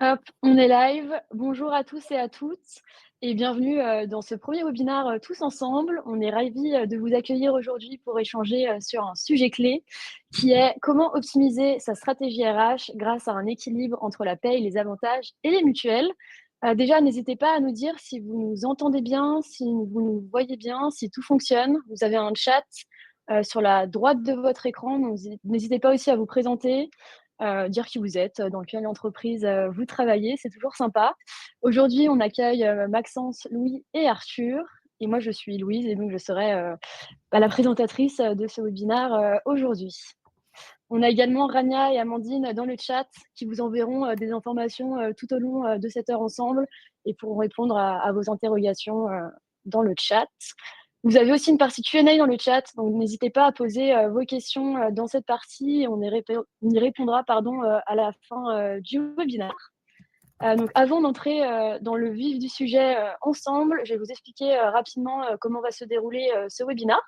Hop, on est live. Bonjour à tous et à toutes et bienvenue, dans ce premier webinaire, tous ensemble. On est ravis, de vous accueillir aujourd'hui pour échanger, sur un sujet clé qui est: comment optimiser sa stratégie RH grâce à un équilibre entre la paye, les avantages et les mutuelles? Déjà, n'hésitez pas à nous dire si vous nous entendez bien, si vous nous voyez bien, si tout fonctionne. Vous avez un chat, sur la droite de votre écran, donc n'hésitez pas aussi à vous présenter, dire qui vous êtes, dans quelle entreprise, vous travaillez, c'est toujours sympa. Aujourd'hui, on accueille, Maxence, Louis et Arthur et moi je suis Louise et donc je serai, la présentatrice, de ce webinaire, aujourd'hui. On a également Rania et Amandine dans le chat qui vous enverront, des informations, tout au long, de cette heure ensemble et pourront répondre à vos interrogations, dans le chat. Vous avez aussi une partie Q&A dans le chat, donc n'hésitez pas à poser, vos questions, dans cette partie et on y répondra, pardon, à la fin, du webinaire. Donc avant d'entrer, dans le vif du sujet, ensemble, je vais vous expliquer, rapidement, comment va se dérouler, ce webinaire.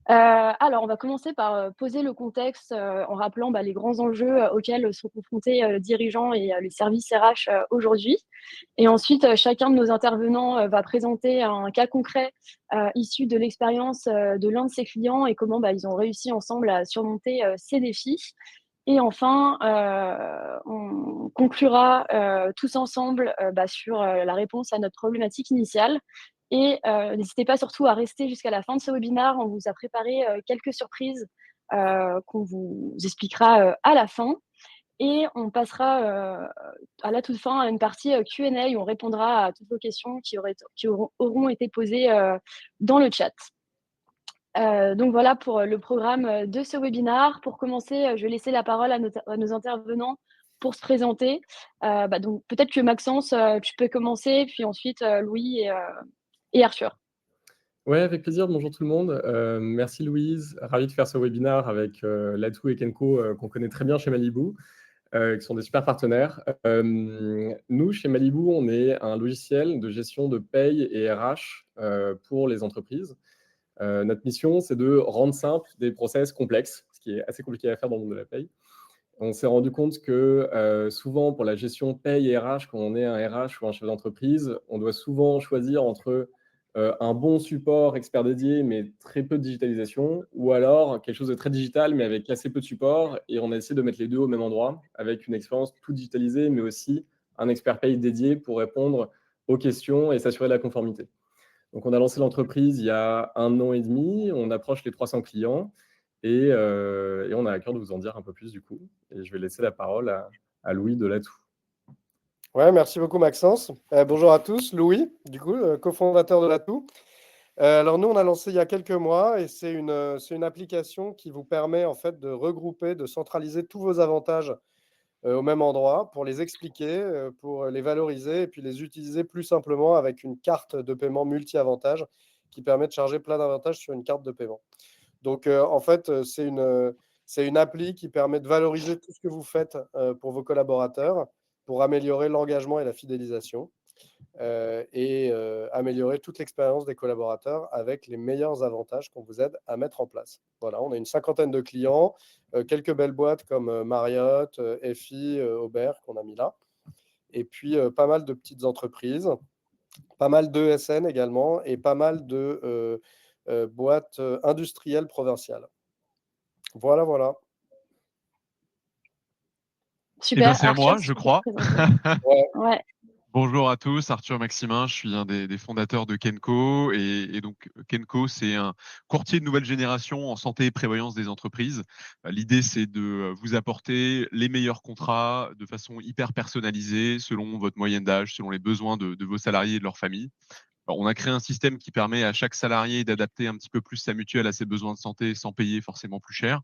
Alors on va commencer par, poser le contexte, en rappelant, les grands enjeux, auxquels sont confrontés, les dirigeants et les services RH, aujourd'hui. Et ensuite, chacun de nos intervenants, va présenter un cas concret, issu de l'expérience, de l'un de ses clients et comment, ils ont réussi ensemble à surmonter, ces défis. Et enfin, on conclura, tous ensemble, sur, la réponse à notre problématique initiale. Et n'hésitez pas surtout à rester jusqu'à la fin de ce webinaire. On vous a préparé, quelques surprises, qu'on vous expliquera, à la fin. Et on passera, à la toute fin à une partie, Q&A où on répondra à toutes vos questions qui auront été posées, dans le chat. Donc voilà pour, le programme, de ce webinaire. Pour commencer, je vais laisser la parole à nos intervenants pour se présenter. Donc peut-être que Maxence, tu peux commencer, puis ensuite, Louis et Arthur. Ouais, avec plaisir. Bonjour tout le monde. Merci Louise. Ravi de faire ce webinaire avec Latou et Kenko, qu'on connaît très bien chez Malibu, qui sont des super partenaires. Nous, chez Malibu, on est un logiciel de gestion de paye et RH pour les entreprises. Notre mission, c'est de rendre simple des process complexes, ce qui est assez compliqué à faire dans le monde de la paye. On s'est rendu compte que souvent, pour la gestion paye et RH, quand on est un RH ou un chef d'entreprise, on doit souvent choisir entre un bon support expert dédié, mais très peu de digitalisation, ou alors quelque chose de très digital, mais avec assez peu de support. Et on a essayé de mettre les deux au même endroit, avec une expérience tout digitalisée, mais aussi un expert paye dédié pour répondre aux questions et s'assurer de la conformité. Donc, on a lancé l'entreprise il y a 1 an et demi. On approche les 300 clients et on a à cœur de vous en dire un peu plus du coup. Et je vais laisser la parole à Louis de Latou. Ouais, merci beaucoup Maxence. Bonjour à tous, Louis, du coup, cofondateur de Latou. Alors nous, on a lancé il y a quelques mois et c'est une application qui vous permet en fait de regrouper, de centraliser tous vos avantages au même endroit pour les expliquer, pour les valoriser et puis les utiliser plus simplement avec une carte de paiement multi-avantages qui permet de charger plein d'avantages sur une carte de paiement. Donc en fait, c'est une appli qui permet de valoriser tout ce que vous faites pour vos collaborateurs, pour améliorer l'engagement et la fidélisation et améliorer toute l'expérience des collaborateurs avec les meilleurs avantages qu'on vous aide à mettre en place. Voilà, on a une 50aine de clients, quelques belles boîtes comme Marriott, FI, Aubert qu'on a mis là, et puis pas mal de petites entreprises, pas mal d'ESN également et pas mal de boîtes industrielles provinciales. Voilà, voilà. Eh bien, Super. c'est à Arthur, moi, si je tu peux te crois. présenter. Ouais. Ouais. Bonjour à tous, Arthur Maximin, je suis un des fondateurs de Kenko. Et donc, Kenko, c'est un courtier de nouvelle génération en santé et prévoyance des entreprises. L'idée, c'est de vous apporter les meilleurs contrats de façon hyper personnalisée, selon votre moyenne d'âge, selon les besoins de vos salariés et de leur famille. Alors, on a créé un système qui permet à chaque salarié d'adapter un petit peu plus sa mutuelle à ses besoins de santé sans payer forcément plus cher.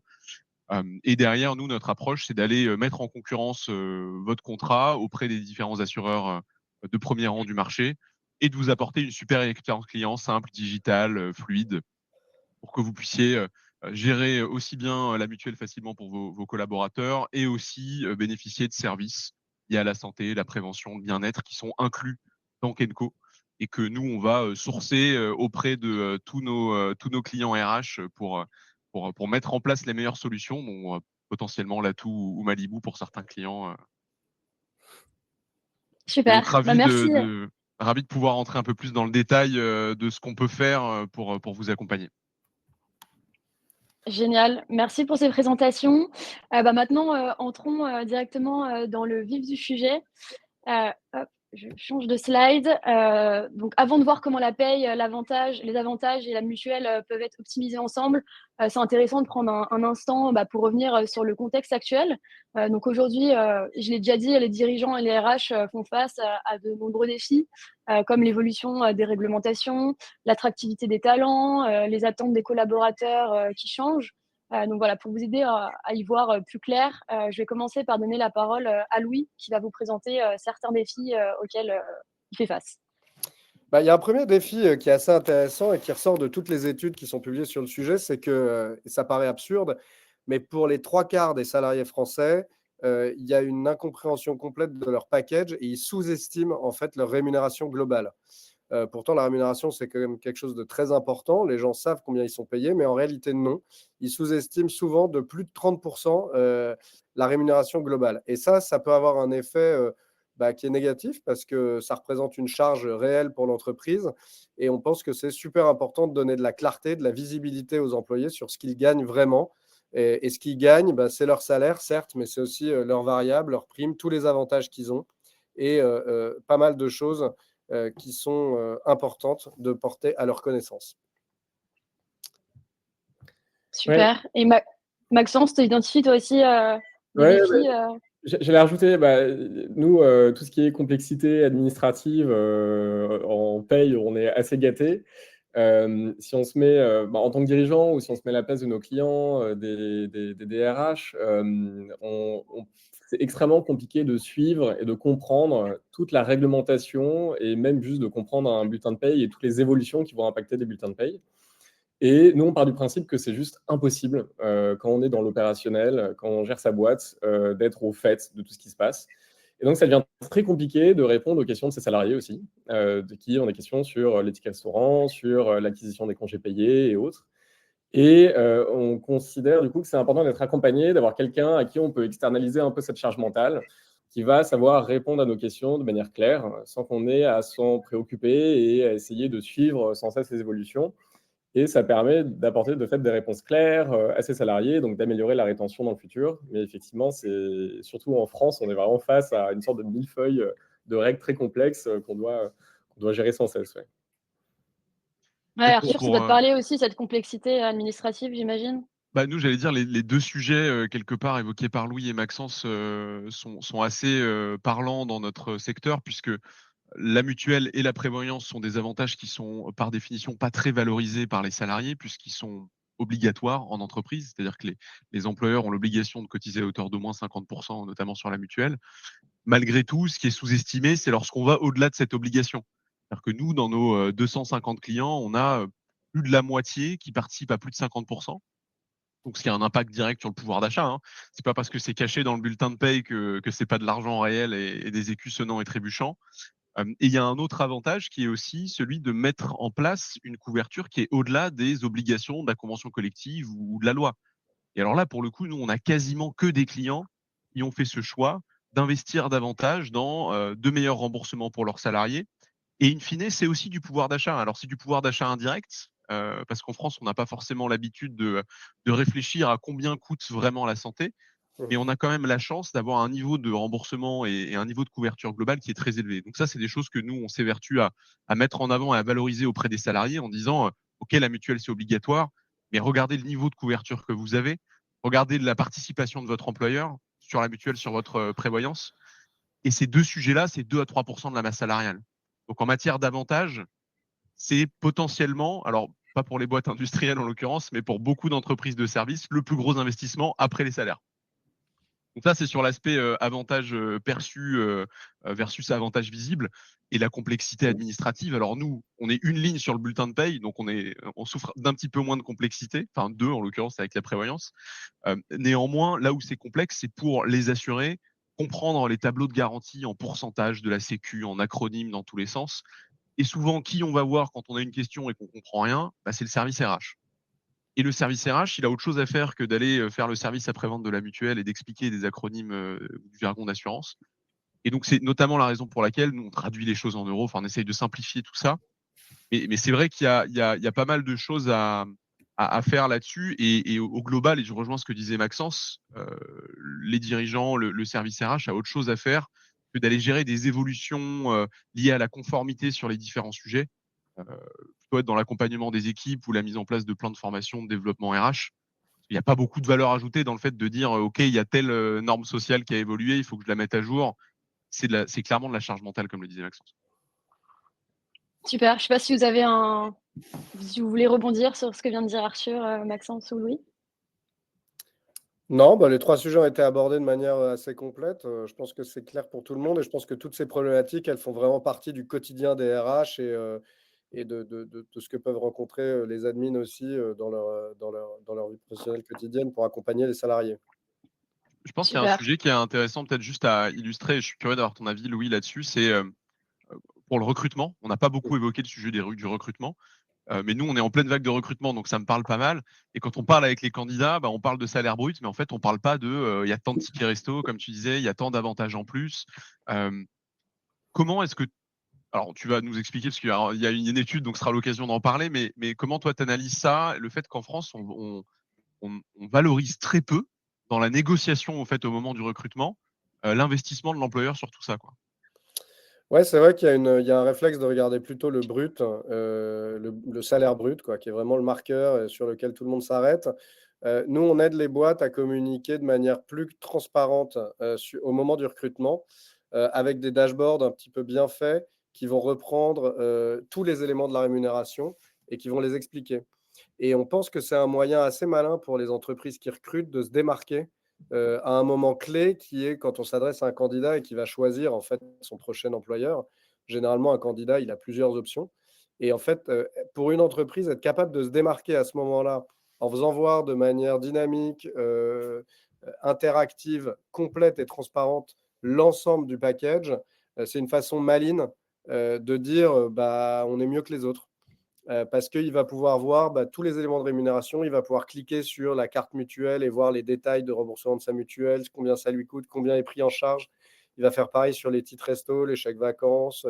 Et derrière, nous, notre approche, c'est d'aller mettre en concurrence votre contrat auprès des différents assureurs de premier rang du marché et de vous apporter une super expérience client simple, digitale, fluide, pour que vous puissiez gérer aussi bien la mutuelle facilement pour vos collaborateurs et aussi bénéficier de services liés à la santé, la prévention, le bien-être qui sont inclus dans Kenko et que nous, on va sourcer auprès de tous nos clients RH pour mettre en place les meilleures solutions, dont potentiellement Latou ou Malibu pour certains clients. Et donc, Super. Bah, merci. ravi de pouvoir entrer un peu plus dans le détail de ce qu'on peut faire pour vous accompagner. Génial. Merci pour ces présentations. Bah, maintenant, entrons directement dans le vif du sujet. Hop, je change de slide. Donc avant de voir comment la paye, les avantages et la mutuelle, peuvent être optimisés ensemble, c'est intéressant de prendre un instant, bah, pour revenir, sur le contexte actuel. Donc aujourd'hui, je l'ai déjà dit, les dirigeants et les RH, font face à de nombreux défis, comme l'évolution, des réglementations, l'attractivité des talents, les attentes des collaborateurs, qui changent. Donc voilà, pour vous aider à y voir plus clair, je vais commencer par donner la parole à Louis, qui va vous présenter certains défis auxquels il fait face. Bah, il y a un premier défi qui est assez intéressant et qui ressort de toutes les études qui sont publiées sur le sujet, c'est que, et ça paraît absurde, mais pour les trois quarts des salariés français, il y a une incompréhension complète de leur package et ils sous-estiment en fait leur rémunération globale. Pourtant, la rémunération, c'est quand même quelque chose de très important. Les gens savent combien ils sont payés, mais en réalité, non. Ils sous-estiment souvent de plus de 30% la rémunération globale. Et ça peut avoir un effet qui est négatif parce que ça représente une charge réelle pour l'entreprise. Et on pense que c'est super important de donner de la clarté, de la visibilité aux employés sur ce qu'ils gagnent vraiment. Et ce qu'ils gagnent, c'est leur salaire, certes, mais c'est aussi leurs variables, leurs primes, tous les avantages qu'ils ont et pas mal de choses qui sont importantes de porter à leur connaissance. Super. Ouais. Et Maxence, tu identifies toi aussi des Ouais, défis j'allais rajouter, nous, tout ce qui est complexité administrative en paye, on est assez gâtés. Si on se met en tant que dirigeant ou si on se met à la place de nos clients, des DRH, c'est extrêmement compliqué de suivre et de comprendre toute la réglementation et même juste de comprendre un bulletin de paye et toutes les évolutions qui vont impacter des bulletins de paye. Et nous, on part du principe que c'est juste impossible, quand on est dans l'opérationnel, quand on gère sa boîte, d'être au fait de tout ce qui se passe. Et donc, ça devient très compliqué de répondre aux questions de ses salariés aussi, de qui ont des questions sur les tickets restaurants, sur l'acquisition des congés payés et autres. Et on considère du coup que c'est important d'être accompagné, d'avoir quelqu'un à qui on peut externaliser un peu cette charge mentale, qui va savoir répondre à nos questions de manière claire, sans qu'on ait à s'en préoccuper et à essayer de suivre sans cesse les évolutions. Et ça permet d'apporter de fait des réponses claires à ses salariés, donc d'améliorer la rétention dans le futur. Mais effectivement, c'est surtout en France, on est vraiment face à une sorte de millefeuille de règles très complexes qu'on doit gérer sans cesse. Ouais. Ouais, Arthur, ça doit te parler aussi, cette complexité administrative, j'imagine? Nous, j'allais dire les 2 sujets, quelque part évoqués par Louis et Maxence, sont assez, parlants dans notre secteur puisque la mutuelle et la prévoyance sont des avantages qui sont, par définition, pas très valorisés par les salariés puisqu'ils sont obligatoires en entreprise. C'est-à-dire que les employeurs ont l'obligation de cotiser à hauteur d'au moins 50%, notamment sur la mutuelle. Malgré tout, ce qui est sous-estimé, c'est lorsqu'on va au-delà de cette obligation. C'est-à-dire que nous, dans nos, 250 clients, on a, plus de la moitié qui participent à plus de 50%. Donc, ce qui a un impact direct sur le pouvoir d'achat, hein. C'est pas parce que c'est caché dans le bulletin de paye que c'est pas de l'argent réel et des écus sonnants et trébuchants. Et il y a un autre avantage qui est aussi celui de mettre en place une couverture qui est au-delà des obligations de la convention collective ou de la loi. Et alors là, pour le coup, nous, on a quasiment que des clients qui ont fait ce choix d'investir davantage dans de meilleurs remboursements pour leurs salariés. Et in fine, c'est aussi du pouvoir d'achat. Alors, c'est du pouvoir d'achat indirect, parce qu'en France, on n'a pas forcément l'habitude de réfléchir à combien coûte vraiment la santé. Mais on a quand même la chance d'avoir un niveau de remboursement et un niveau de couverture globale qui est très élevé. Donc ça, c'est des choses que nous, on s'évertue à mettre en avant et à valoriser auprès des salariés en disant, OK, la mutuelle, c'est obligatoire, mais regardez le niveau de couverture que vous avez, regardez la participation de votre employeur sur la mutuelle, sur votre prévoyance. Et ces 2 sujets-là, c'est 2 à 3% de la masse salariale. Donc en matière d'avantages, c'est potentiellement, alors pas pour les boîtes industrielles en l'occurrence, mais pour beaucoup d'entreprises de services, le plus gros investissement après les salaires. Donc ça, c'est sur l'aspect avantage perçu versus avantage visible et la complexité administrative. Alors nous, on est une ligne sur le bulletin de paye, donc on souffre d'un petit peu moins de complexité, enfin 2 en l'occurrence avec la prévoyance. Néanmoins, là où c'est complexe, c'est pour les assurés, comprendre les tableaux de garantie en pourcentage de la Sécu, en acronyme dans tous les sens. Et souvent, qui on va voir quand on a une question et qu'on comprend rien, c'est le service RH. Et le service RH, il a autre chose à faire que d'aller faire le service après-vente de la mutuelle et d'expliquer des acronymes du jargon d'assurance. Et donc, c'est notamment la raison pour laquelle nous, on traduit les choses en euros, enfin, on essaye de simplifier tout ça. Mais c'est vrai qu'il y a pas mal de choses à faire là-dessus. Et au global, et je rejoins ce que disait Maxence, les dirigeants, le service RH a autre chose à faire que d'aller gérer des évolutions liées à la conformité sur les différents sujets, plutôt être dans l'accompagnement des équipes ou la mise en place de plans de formation, de développement RH. Il n'y a pas beaucoup de valeur ajoutée dans le fait de dire OK, il y a telle norme sociale qui a évolué, il faut que je la mette à jour. C'est clairement de la charge mentale, comme le disait Maxence. Super. Je sais pas si vous voulez rebondir sur ce que vient de dire Arthur, Maxence ou Louis. Non, les 3 sujets ont été abordés de manière assez complète. Je pense que c'est clair pour tout le monde et je pense que toutes ces problématiques, elles font vraiment partie du quotidien des RH et de ce que peuvent rencontrer les admins aussi dans leur vie professionnelle quotidienne pour accompagner les salariés. Je pense qu'il y a un Super. sujet qui est intéressant, peut-être juste à illustrer, et je suis curieux d'avoir ton avis, Louis, là-dessus, c'est pour le recrutement. On n'a pas beaucoup évoqué le sujet du recrutement, mais nous, on est en pleine vague de recrutement, donc ça me parle pas mal. Et quand on parle avec les candidats, on parle de salaire brut, mais en fait, on parle pas de il y a tant de tickets resto, comme tu disais, il y a tant d'avantages en plus. Comment est-ce que alors, tu vas nous expliquer, parce qu'il y a une étude, donc ce sera l'occasion d'en parler, mais comment toi, tu analyses ça, le fait qu'en France, on valorise très peu dans la négociation au moment du recrutement, l'investissement de l'employeur sur tout ça, quoi. Ouais, c'est vrai il y a un réflexe de regarder plutôt le brut, le salaire brut, quoi, qui est vraiment le marqueur sur lequel tout le monde s'arrête. Nous, on aide les boîtes à communiquer de manière plus transparente au moment du recrutement, avec des dashboards un petit peu bien faits qui vont reprendre tous les éléments de la rémunération et qui vont les expliquer. Et on pense que c'est un moyen assez malin pour les entreprises qui recrutent de se démarquer à un moment clé qui est quand on s'adresse à un candidat et qui va choisir en fait son prochain employeur. Généralement, un candidat, il a plusieurs options. Et en fait, pour une entreprise, être capable de se démarquer à ce moment-là en faisant voir de manière dynamique, interactive, complète et transparente l'ensemble du package, c'est une façon maligne de dire on est mieux que les autres. Parce qu'il va pouvoir voir tous les éléments de rémunération, il va pouvoir cliquer sur la carte mutuelle et voir les détails de remboursement de sa mutuelle, combien ça lui coûte, combien est pris en charge. Il va faire pareil sur les titres resto, les chèques vacances,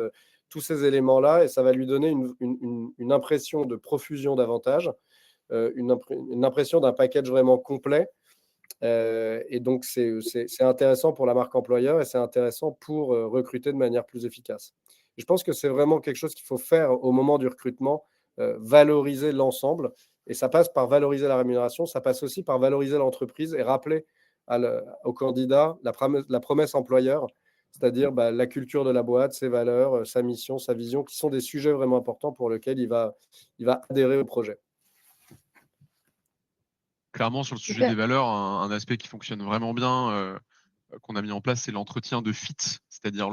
tous ces éléments-là, et ça va lui donner une impression de profusion d'avantages, une impression d'un package vraiment complet. Et donc, c'est intéressant pour la marque employeur et c'est intéressant pour recruter de manière plus efficace. Et je pense que c'est vraiment quelque chose qu'il faut faire au moment du recrutement, valoriser l'ensemble. Et ça passe par valoriser la rémunération, ça passe aussi par valoriser l'entreprise et rappeler au candidat la promesse employeur, c'est-à-dire la culture de la boîte, ses valeurs, sa mission, sa vision, qui sont des sujets vraiment importants pour lesquels il va adhérer au projet. Clairement, sur le sujet Super. des valeurs, un aspect qui fonctionne vraiment bien, qu'on a mis en place, c'est l'entretien de fit, c'est-à-dire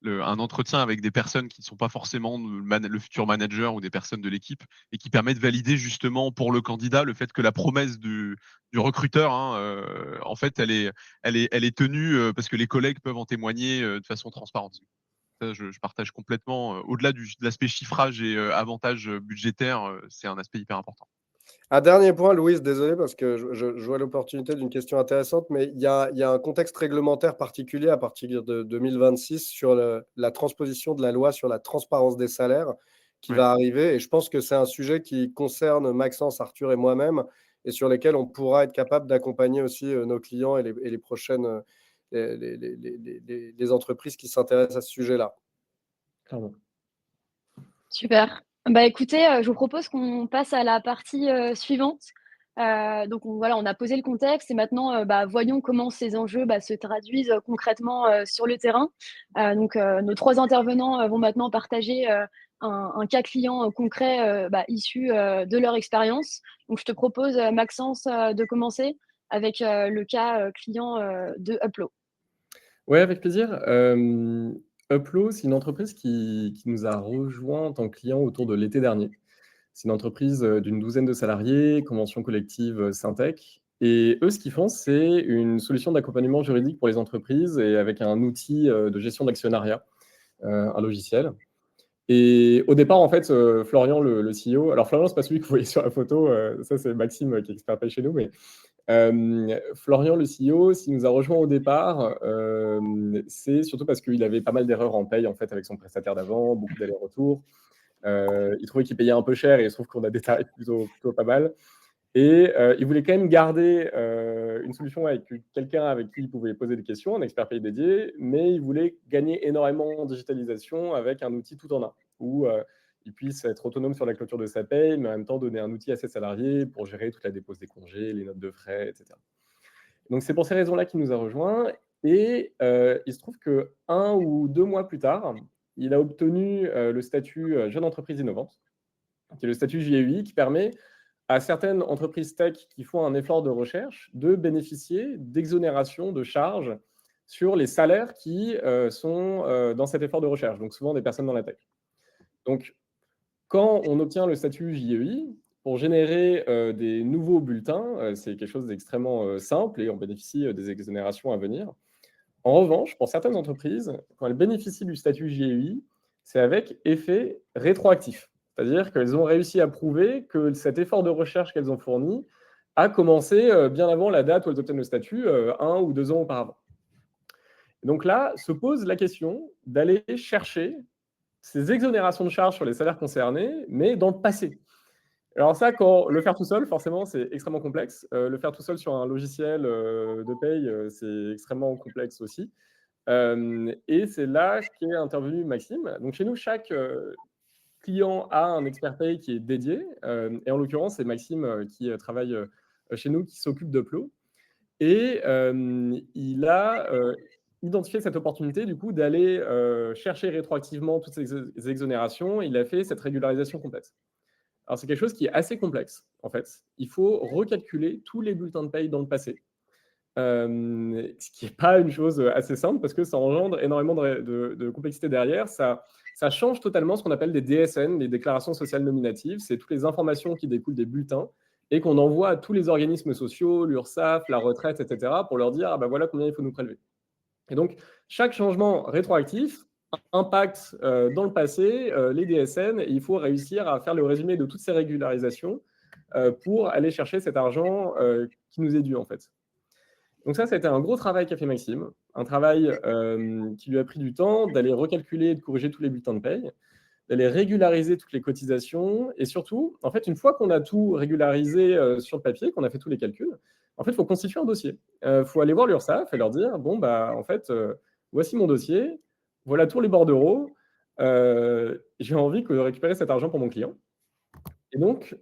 un entretien avec des personnes qui ne sont pas forcément le futur manager ou des personnes de l'équipe et qui permet de valider justement pour le candidat le fait que la promesse du recruteur, en fait, elle est tenue parce que les collègues peuvent en témoigner de façon transparente. Ça, je partage complètement. Au-delà de l'aspect chiffrage et avantages budgétaires, c'est un aspect hyper important. Un dernier point, Louise, désolé parce que je vois l'opportunité d'une question intéressante, mais il y a un contexte réglementaire particulier à partir de 2026 sur la transposition de la loi sur la transparence des salaires qui va arriver. Et je pense que c'est un sujet qui concerne Maxence, Arthur et moi-même et sur lesquels on pourra être capable d'accompagner aussi nos clients et les prochaines les entreprises qui s'intéressent à ce sujet-là. Clairement. Super. Écoutez, je vous propose qu'on passe à la partie suivante. Donc on a posé le contexte et maintenant, voyons comment ces enjeux se traduisent concrètement sur le terrain. Donc nos 3 intervenants vont maintenant partager un cas client concret issu de leur expérience. Donc je te propose, Maxence, de commencer avec le cas client de Uplo. Ouais, avec plaisir. Uplo, c'est une entreprise qui nous a rejoint en tant que client autour de l'été dernier. C'est une entreprise d'une douzaine de salariés, convention collective Syntec. Et eux, ce qu'ils font, c'est une solution d'accompagnement juridique pour les entreprises et avec un outil de gestion d'actionnariat, un logiciel. Et au départ, en fait, Florian, le CEO, alors Florian, c'est pas celui que vous voyez sur la photo, ça c'est Maxime qui est expert chez nous, mais Florian, le CEO, s'il nous a rejoint au départ, c'est surtout parce qu'il avait pas mal d'erreurs en paye en fait, avec son prestataire d'avant, beaucoup d'allers-retours. Il trouvait qu'il payait un peu cher et il se trouve qu'on a des tarifs plutôt pas mal. Et il voulait quand même garder une solution avec quelqu'un avec qui il pouvait poser des questions, un expert payé dédié, mais il voulait gagner énormément en digitalisation avec un outil tout en un, où il puisse être autonome sur la clôture de sa paye, mais en même temps donner un outil à ses salariés pour gérer toute la dépose des congés, les notes de frais, etc. Donc c'est pour ces raisons-là qu'il nous a rejoints. Et il se trouve que 1 ou 2 mois plus tard, il a obtenu le statut jeune entreprise innovante, qui est le statut JEI, qui permet à certaines entreprises tech qui font un effort de recherche de bénéficier d'exonérations de charges sur les salaires qui sont dans cet effort de recherche, donc souvent des personnes dans la tech. Donc, quand on obtient le statut JEI, pour générer des nouveaux bulletins, c'est quelque chose d'extrêmement simple et on bénéficie des exonérations à venir. En revanche, pour certaines entreprises, quand elles bénéficient du statut JEI, c'est avec effet rétroactif. C'est-à-dire qu'elles ont réussi à prouver que cet effort de recherche qu'elles ont fourni a commencé bien avant la date où elles obtiennent le statut, 1 ou 2 ans auparavant. Et donc là, se pose la question d'aller chercher ces exonérations de charges sur les salaires concernés, mais dans le passé. Alors ça, quand le faire tout seul, forcément, c'est extrêmement complexe. Le faire tout seul sur un logiciel de paye, c'est extrêmement complexe aussi. Et c'est là qu'est intervenu Maxime. Donc chez nous, chaque client a un expert paye qui est dédié. Et en l'occurrence, c'est Maxime qui travaille chez nous, qui s'occupe de Plo. Et il a identifié cette opportunité, du coup, d'aller chercher rétroactivement toutes ces exonérations. Il a fait cette régularisation complète. Alors, c'est quelque chose qui est assez complexe, en fait. Il faut recalculer tous les bulletins de paye dans le passé. Ce qui n'est pas une chose assez simple parce que ça engendre énormément de complexité derrière. Ça change totalement ce qu'on appelle des DSN, les déclarations sociales nominatives. C'est toutes les informations qui découlent des bulletins et qu'on envoie à tous les organismes sociaux, l'URSSAF, la retraite, etc., pour leur dire, ah ben voilà combien il faut nous prélever. Et donc, chaque changement rétroactif impacte dans le passé les DSN et il faut réussir à faire le résumé de toutes ces régularisations pour aller chercher cet argent qui nous est dû, en fait. Donc ça a été un gros travail qu'a fait Maxime, un travail qui lui a pris du temps d'aller recalculer et de corriger tous les bulletins de paye, d'aller régulariser toutes les cotisations et surtout, en fait, une fois qu'on a tout régularisé sur le papier, qu'on a fait tous les calculs, en fait, il faut constituer un dossier. Il faut aller voir l'URSSAF et leur dire, bon, bah, en fait, voici mon dossier, voilà tous les bordereaux, j'ai envie de récupérer cet argent pour mon client. Et donc,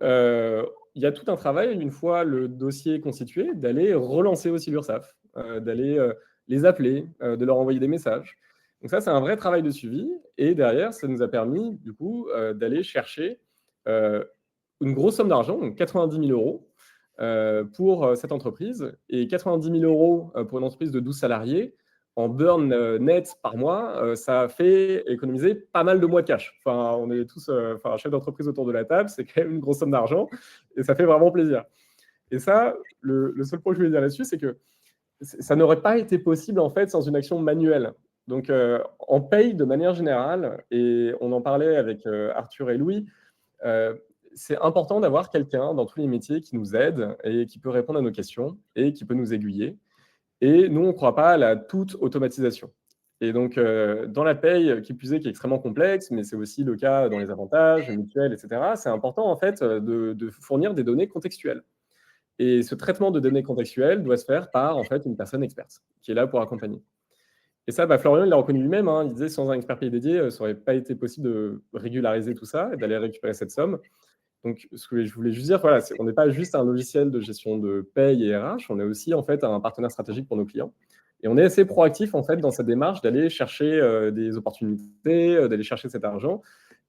il y a tout un travail, une fois le dossier constitué, d'aller relancer aussi l'URSSAF, d'aller les appeler, de leur envoyer des messages. Donc ça, c'est un vrai travail de suivi. Et derrière, ça nous a permis, du coup, d'aller chercher une grosse somme d'argent, donc 90 000 euros, pour cette entreprise. Et 90 000 euros pour une entreprise de 12 salariés, en burn net par mois, ça fait économiser pas mal de mois de cash. Enfin, on est tous chefs d'entreprise autour de la table, c'est quand même une grosse somme d'argent et ça fait vraiment plaisir. Et ça, le seul point que je voulais dire là-dessus, c'est que ça n'aurait pas été possible en fait sans une action manuelle. Donc, en paye de manière générale, et on en parlait avec Arthur et Louis, c'est important d'avoir quelqu'un dans tous les métiers qui nous aide et qui peut répondre à nos questions et qui peut nous aiguiller. Et nous, on ne croit pas à la toute automatisation. Et donc, dans la paye, qui plus est, qui est extrêmement complexe, mais c'est aussi le cas dans les avantages, les mutuelles, etc., c'est important, en fait, de fournir des données contextuelles. Et ce traitement de données contextuelles doit se faire par, en fait, une personne experte qui est là pour accompagner. Et ça, Florian, il l'a reconnu lui-même. Hein, il disait, sans un expert payé dédié, ça n'aurait pas été possible de régulariser tout ça et d'aller récupérer cette somme. Donc, ce que je voulais juste dire, voilà, on n'est pas juste un logiciel de gestion de paye et RH, on est aussi en fait un partenaire stratégique pour nos clients. Et on est assez proactif en fait dans cette démarche d'aller chercher des opportunités, d'aller chercher cet argent.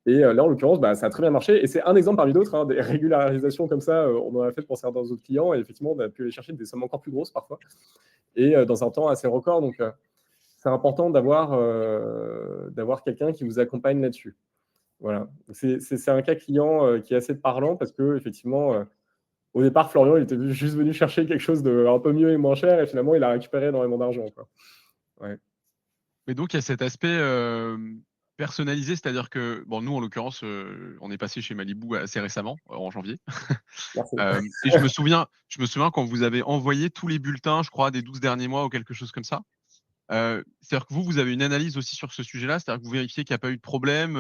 Et là, en l'occurrence, ça a très bien marché. Et c'est un exemple parmi d'autres, hein, des régularisations comme ça, on en a fait pour certains autres clients. Et effectivement, on a pu aller chercher des sommes encore plus grosses parfois. Et dans un temps assez record. Donc, c'est important d'avoir quelqu'un qui vous accompagne là-dessus. Voilà. C'est un cas client qui est assez parlant parce que effectivement, au départ, Florian, il était juste venu chercher quelque chose de un peu mieux et moins cher et finalement, il a récupéré énormément d'argent. Ouais. Mais donc, il y a cet aspect Personnalisé, c'est-à-dire que, bon, nous, en l'occurrence, on est passé chez Malibu assez récemment, en janvier. Merci. Et je me souviens quand vous avez envoyé tous les bulletins, je crois, des 12 derniers mois ou quelque chose comme ça. C'est-à-dire que vous avez une analyse aussi sur ce sujet-là? C'est-à-dire que vous vérifiez qu'il n'y a pas eu de problème,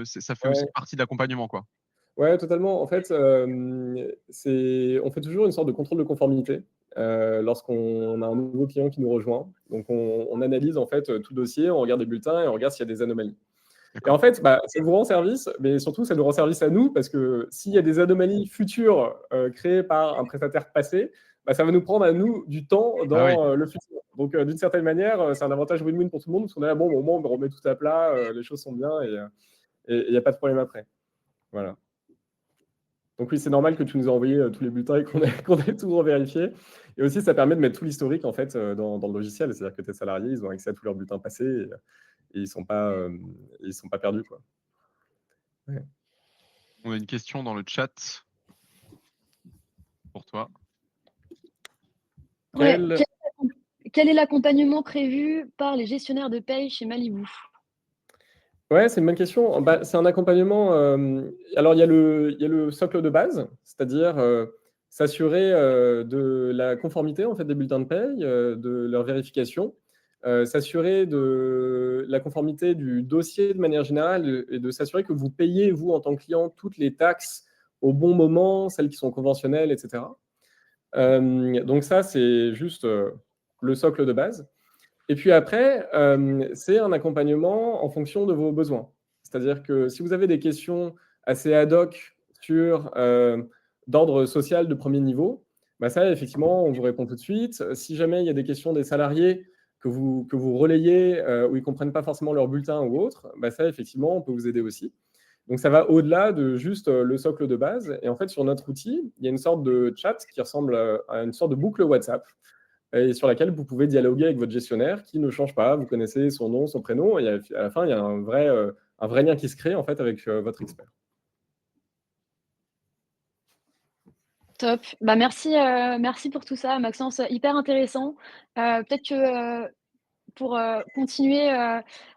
ça fait aussi Ouais. partie de l'accompagnement, quoi? Ouais, totalement. En fait, on fait toujours une sorte de contrôle de conformité, lorsqu'on a un nouveau client qui nous rejoint. Donc on analyse en fait, tout le dossier, on regarde les bulletins et on regarde s'il y a des anomalies. Et en D'accord. fait, bah, ça vous rend service, mais surtout ça nous rend service à nous parce que s'il y a des anomalies futures, créées par un prestataire passé, bah, ça va nous prendre à nous du temps Ah oui. dans, le futur. Donc d'une certaine manière, c'est un avantage win-win pour tout le monde parce qu'on est là: «Bon, au moins on remet tout à plat, les choses sont bien et il y a pas de problème après». Voilà. Donc oui, c'est normal que tu nous aies envoyé, tous les bulletins et qu'on ait qu'on ait tout revérifié et aussi ça permet de mettre tout l'historique en fait, dans le logiciel. C'est-à-dire que tes salariés, ils ont accès à tous leurs bulletins passés et ils sont pas perdus, quoi. Ouais. On a une question dans le chat pour toi. Ouais. Quel Quel est l'accompagnement prévu par les gestionnaires de paye chez Malibu? Ouais, c'est une bonne question. Bah, c'est un accompagnement, alors il y a le socle de base, c'est-à-dire, s'assurer, de la conformité, en fait, des bulletins de paye, de leur vérification, s'assurer de la conformité du dossier de manière générale, et de s'assurer que vous payez, vous, en tant que client, toutes les taxes au bon moment, celles qui sont conventionnelles et cetera. Donc ça, c'est juste, le socle de base. Et puis après, c'est un accompagnement en fonction de vos besoins. C'est-à-dire que si vous avez des questions assez ad hoc sur, d'ordre social de premier niveau, bah, ça effectivement, on vous répond tout de suite. Si jamais il y a des questions des salariés que vous relayez, où ils ne comprennent pas forcément leur bulletin ou autre, bah, ça effectivement, on peut vous aider aussi. Donc ça va au-delà de juste, le socle de base et en fait, sur notre outil, il y a une sorte de chat qui ressemble, à une sorte de boucle WhatsApp et sur laquelle vous pouvez dialoguer avec votre gestionnaire qui ne change pas. Vous connaissez son nom, son prénom et à la fin, il y a un vrai lien qui se crée en fait avec, votre expert. Top. Bah, merci pour tout ça, Maxence, hyper intéressant. Peut-être que, pour, continuer,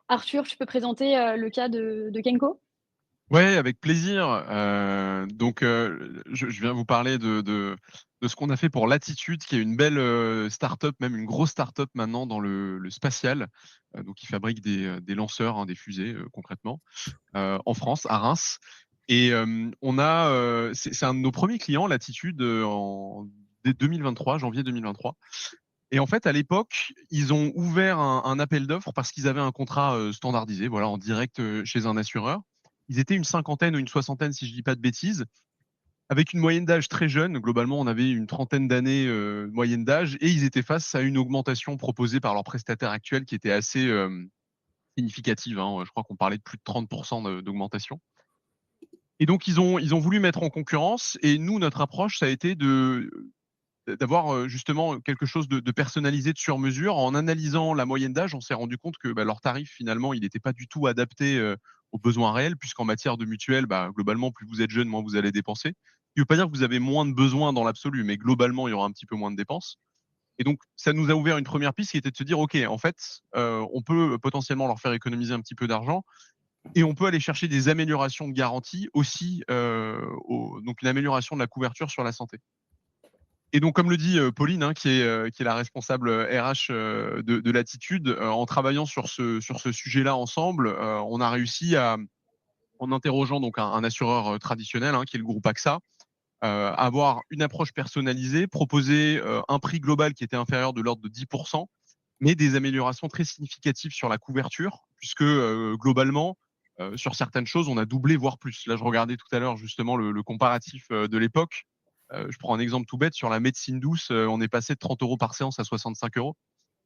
Arthur, tu peux présenter, le cas de Kenko? Ouais, avec plaisir. Je viens vous parler de ce qu'on a fait pour Latitude, qui est une belle start-up, même une grosse start-up maintenant dans le spatial. Donc, ils fabriquent des lanceurs, hein, des fusées concrètement, en France, à Reims. Et c'est un de nos premiers clients, Latitude, dès 2023, janvier 2023. Et en fait, à l'époque, ils ont ouvert un appel d'offres parce qu'ils avaient un contrat standardisé, voilà, en direct chez un assureur. Ils étaient une cinquantaine ou une soixantaine, si je dis pas de bêtises, avec une moyenne d'âge très jeune. Globalement, on avait une trentaine d'années moyenne d'âge, et ils étaient face à une augmentation proposée par leur prestataire actuel qui était assez significative, hein. Je crois qu'on parlait de plus de 30% d'augmentation. Et donc, ils ont voulu mettre en concurrence. Et nous, notre approche, ça a été d'avoir justement quelque chose de personnalisé, de sur mesure. En analysant la moyenne d'âge, on s'est rendu compte que leur tarif, finalement, il n'était pas du tout adapté aux besoins réels, puisqu'en matière de mutuelle, globalement, plus vous êtes jeune, moins vous allez dépenser. Ce qui ne veut pas dire que vous avez moins de besoins dans l'absolu, mais globalement, il y aura un petit peu moins de dépenses. Et donc, ça nous a ouvert une première piste qui était de se dire, OK, en fait, on peut potentiellement leur faire économiser un petit peu d'argent, et on peut aller chercher des améliorations de garantie aussi, donc une amélioration de la couverture sur la santé. Et donc, comme le dit Pauline, hein, qui est la responsable RH de Latitude, en travaillant sur ce sujet-là ensemble, on a réussi en interrogeant donc un assureur traditionnel, hein, qui est le groupe AXA, avoir une approche personnalisée, proposer un prix global qui était inférieur de l'ordre de 10%, mais des améliorations très significatives sur la couverture, puisque globalement, sur certaines choses, on a doublé, voire plus. Là, je regardais tout à l'heure justement le comparatif de l'époque. Je prends un exemple tout bête, sur la médecine douce, on est passé de 30 € par séance à 65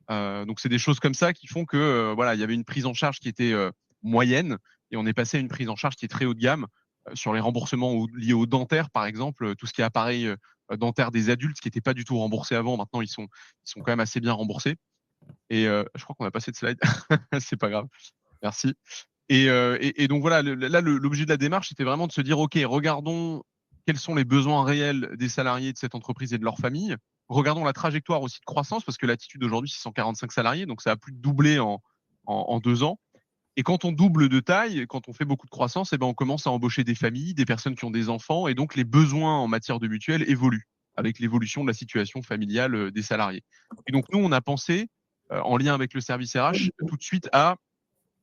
€. Donc c'est des choses comme ça qui font que voilà, il y avait une prise en charge qui était moyenne, et on est passé à une prise en charge qui est très haut de gamme sur les remboursements liés au dentaire, par exemple, tout ce qui est appareil dentaire des adultes, qui n'était pas du tout remboursé avant. Maintenant, ils sont quand même assez bien remboursés. Et je crois qu'on a passé de slide. C'est pas grave. Merci. Et donc voilà, l'objet de la démarche, c'était vraiment de se dire, OK, regardons quels sont les besoins réels des salariés de cette entreprise et de leur famille. Regardons la trajectoire aussi de croissance, parce que Latitude aujourd'hui, c'est 145 salariés, donc ça a plus de doublé en 2 ans. Et quand on double de taille, quand on fait beaucoup de croissance, eh ben, on commence à embaucher des familles, des personnes qui ont des enfants, et donc les besoins en matière de mutuelle évoluent avec l'évolution de la situation familiale des salariés. Et donc nous, on a pensé, en lien avec le service RH, tout de suite à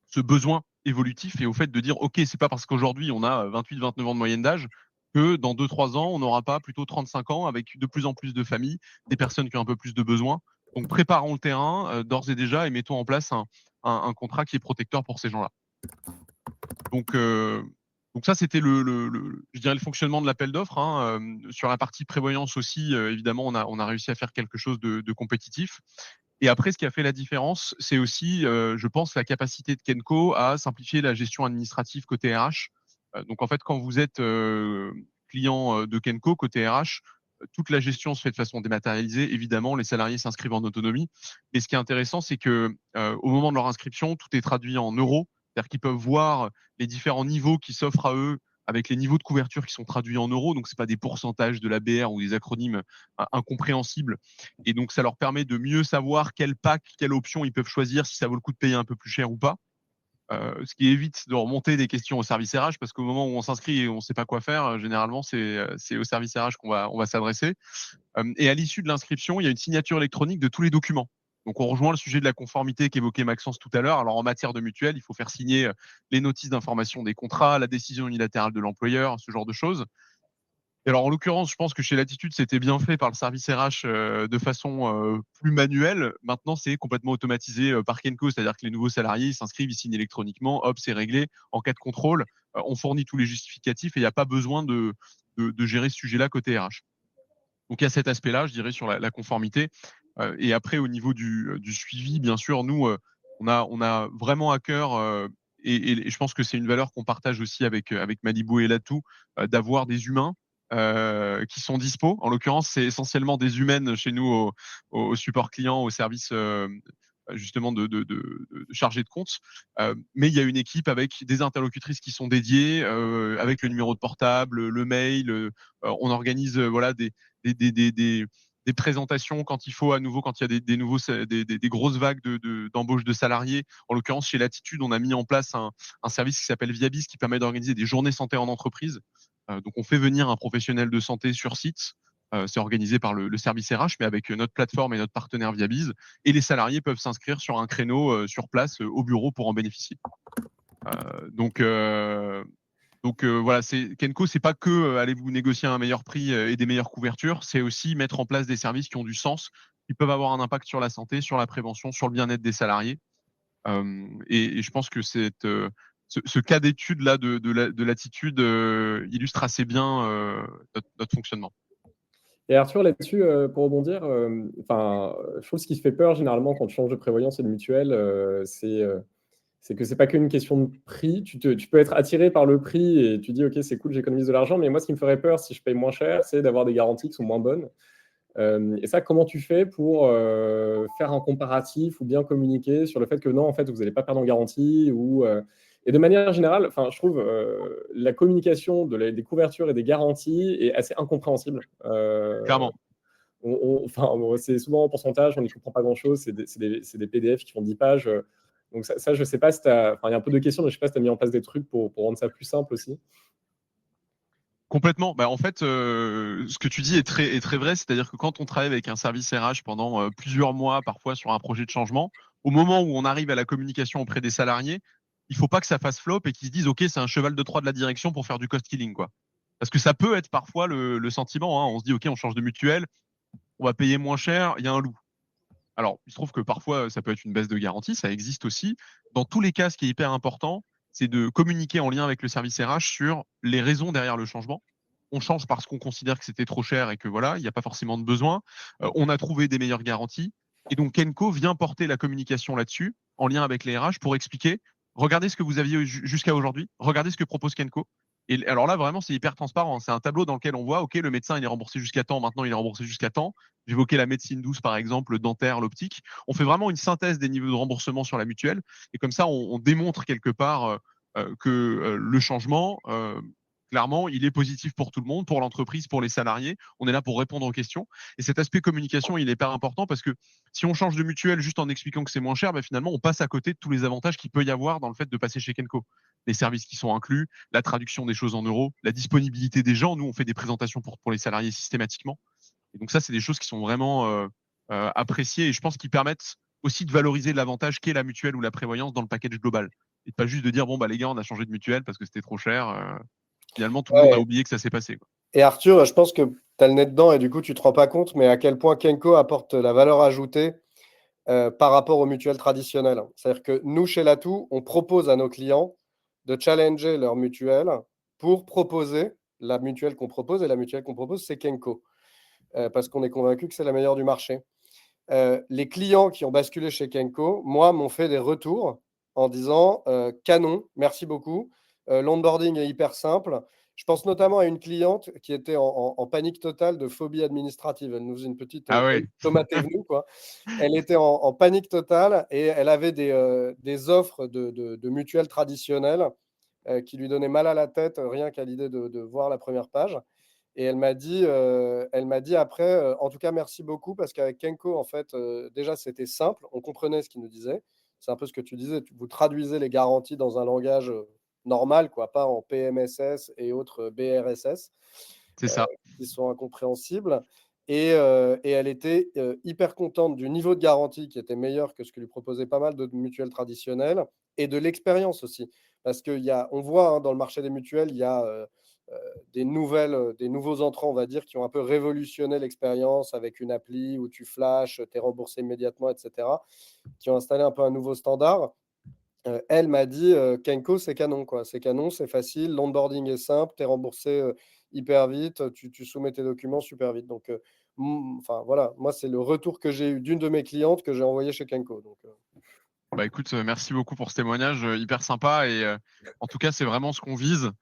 ce besoin évolutif et au fait de dire, OK, c'est pas parce qu'aujourd'hui on a 28-29 ans de moyenne d'âge que dans 2-3 ans, on n'aura pas plutôt 35 ans avec de plus en plus de familles, des personnes qui ont un peu plus de besoins. Donc préparons le terrain d'ores et déjà et mettons en place un contrat qui est protecteur pour ces gens-là. Donc, donc ça, c'était je dirais le fonctionnement de l'appel d'offres. Hein. Sur la partie prévoyance aussi, évidemment, on a réussi à faire quelque chose de compétitif. Et après, ce qui a fait la différence, c'est aussi, je pense, la capacité de Kenco à simplifier la gestion administrative côté RH. Donc en fait, quand vous êtes client de Kenco côté RH, toute la gestion se fait de façon dématérialisée. Évidemment, les salariés s'inscrivent en autonomie. Et ce qui est intéressant, c'est que au moment de leur inscription, tout est traduit en euros. C'est-à-dire qu'ils peuvent voir les différents niveaux qui s'offrent à eux avec les niveaux de couverture qui sont traduits en euros. Donc, c'est pas des pourcentages de l'ABR ou des acronymes incompréhensibles. Et donc, ça leur permet de mieux savoir quel pack, quelle option ils peuvent choisir, si ça vaut le coup de payer un peu plus cher ou pas. Ce qui évite de remonter des questions au service RH, parce qu'au moment où on s'inscrit et on ne sait pas quoi faire, généralement, c'est au service RH on va s'adresser. Et à l'issue de l'inscription, il y a une signature électronique de tous les documents. Donc, on rejoint le sujet de la conformité qu'évoquait Maxence tout à l'heure. Alors, en matière de mutuelle, il faut faire signer les notices d'information des contrats, la décision unilatérale de l'employeur, ce genre de choses. Et alors, en l'occurrence, je pense que chez Latitude, c'était bien fait par le service RH de façon plus manuelle. Maintenant, c'est complètement automatisé par Kenco, c'est-à-dire que les nouveaux salariés ils s'inscrivent, ils signent électroniquement, hop, c'est réglé. En cas de contrôle, on fournit tous les justificatifs et il n'y a pas besoin de gérer ce sujet-là côté RH. Donc, il y a cet aspect-là, je dirais, sur la conformité. Et après, au niveau du suivi, bien sûr, nous, on a vraiment à cœur, et je pense que c'est une valeur qu'on partage aussi avec Malibu et Latou, d'avoir des humains qui sont dispo. En l'occurrence, c'est essentiellement des humaines chez nous au support client, au service justement de chargé de compte. Mais il y a une équipe avec des interlocutrices qui sont dédiées, avec le numéro de portable, le mail. On organise voilà des présentations quand il faut, à nouveau quand il y a des grosses vagues d'embauche de salariés. En l'occurrence, chez Latitude, on a mis en place un service qui s'appelle Viabis qui permet d'organiser des journées santé en entreprise. Donc, on fait venir un professionnel de santé sur site. C'est organisé par le service RH, mais avec notre plateforme et notre partenaire Viabiz. Et les salariés peuvent s'inscrire sur un créneau sur place au bureau pour en bénéficier. Donc voilà, Kenco, c'est pas que allez-vous négocier un meilleur prix et des meilleures couvertures, c'est aussi mettre en place des services qui ont du sens, qui peuvent avoir un impact sur la santé, sur la prévention, sur le bien-être des salariés. Et je pense que ce cas d'étude là de Latitude illustre assez bien notre fonctionnement. Et Arthur, là-dessus, pour rebondir, je trouve ce qui fait peur généralement quand tu changes de prévoyance et de mutuelle, c'est que c'est pas qu'une question de prix. Tu peux être attiré par le prix et tu dis, OK, c'est cool, j'économise de l'argent. Mais moi, ce qui me ferait peur si je paye moins cher, c'est d'avoir des garanties qui sont moins bonnes. Et ça, comment tu fais pour faire un comparatif ou bien communiquer sur le fait que non, en fait, vous n'allez pas perdre en garantie et de manière générale, je trouve la communication des couvertures et des garanties est assez incompréhensible. Clairement. C'est souvent en pourcentage, on n'y comprend pas grand-chose. C'est des PDF qui font 10 pages. Donc ça je ne sais pas si tu as... il y a un peu de questions, mais je ne sais pas si tu as mis en place des trucs pour rendre ça plus simple aussi. Complètement. En fait, ce que tu dis est très vrai. C'est-à-dire que quand on travaille avec un service RH pendant plusieurs mois, parfois sur un projet de changement, au moment où on arrive à la communication auprès des salariés, il faut pas que ça fasse flop et qu'ils se disent OK, c'est un cheval de Troie de la direction pour faire du cost killing, quoi. Parce que ça peut être parfois le sentiment. Hein. On se dit OK, on change de mutuelle, on va payer moins cher, il y a un loup. Alors, il se trouve que parfois, ça peut être une baisse de garantie, ça existe aussi. Dans tous les cas, ce qui est hyper important, c'est de communiquer en lien avec le service RH sur les raisons derrière le changement. On change parce qu'on considère que c'était trop cher et que voilà, il n'y a pas forcément de besoin. On a trouvé des meilleures garanties. Et donc, Kenco vient porter la communication là-dessus, en lien avec les RH, pour expliquer, regardez ce que vous aviez jusqu'à aujourd'hui, regardez ce que propose Kenco. Et alors là, vraiment, c'est hyper transparent. C'est un tableau dans lequel on voit, OK, le médecin, il est remboursé jusqu'à temps, maintenant, il est remboursé jusqu'à temps. J'évoquais la médecine douce, par exemple, le dentaire, l'optique. On fait vraiment une synthèse des niveaux de remboursement sur la mutuelle. Et comme ça, on démontre quelque part que le changement Clairement, il est positif pour tout le monde, pour l'entreprise, pour les salariés. On est là pour répondre aux questions. Et cet aspect communication, il est hyper important parce que si on change de mutuelle juste en expliquant que c'est moins cher, finalement, on passe à côté de tous les avantages qu'il peut y avoir dans le fait de passer chez Kenco. Les services qui sont inclus, la traduction des choses en euros, la disponibilité des gens. Nous, on fait des présentations pour les salariés systématiquement. Et donc ça, c'est des choses qui sont vraiment appréciées et je pense qu'ils permettent aussi de valoriser l'avantage qu'est la mutuelle ou la prévoyance dans le package global. Et pas juste de dire, bon, les gars, on a changé de mutuelle parce que c'était trop cher. Finalement, tout le monde a oublié que ça s'est passé, quoi. Et Arthur, je pense que tu as le nez dedans et du coup, tu ne te rends pas compte, mais à quel point Kenco apporte la valeur ajoutée par rapport aux mutuelles traditionnelles. C'est-à-dire que nous, chez Latou, on propose à nos clients de challenger leur mutuelle pour proposer la mutuelle qu'on propose. Et la mutuelle qu'on propose, c'est Kenco, parce qu'on est convaincu que c'est la meilleure du marché. Les clients qui ont basculé chez Kenco, moi, m'ont fait des retours en disant canon, merci beaucoup. L'onboarding est hyper simple. Je pense notamment à une cliente qui était en panique totale de phobie administrative. Elle nous faisait une petite tomate est venue, quoi. Elle était en panique totale et elle avait des offres de mutuelles traditionnelles qui lui donnaient mal à la tête rien qu'à l'idée de voir la première page. Et elle m'a dit après, en tout cas, merci beaucoup parce qu'avec Kenco, en fait, déjà, c'était simple. On comprenait ce qu'il nous disait. C'est un peu ce que tu disais. Vous traduisez les garanties dans un langage normal, quoi, pas en PMSS et autres BRSS C'est ça. qui sont incompréhensibles. Et elle était hyper contente du niveau de garantie qui était meilleur que ce que lui proposaient pas mal d'autres mutuelles traditionnelles et de l'expérience aussi. Parce qu'on voit dans le marché des mutuelles, il y a des nouveaux entrants, on va dire, qui ont un peu révolutionné l'expérience avec une appli où tu flashes, tu es remboursé immédiatement, etc., qui ont installé un peu un nouveau standard. Elle m'a dit Kenco, c'est canon, quoi. C'est canon, c'est facile, l'onboarding est simple, tu es remboursé hyper vite, tu soumets tes documents super vite. Donc, enfin voilà, moi, c'est le retour que j'ai eu d'une de mes clientes que j'ai envoyé chez Kenco. Donc, Écoute, merci beaucoup pour ce témoignage hyper sympa et en tout cas, c'est vraiment ce qu'on vise.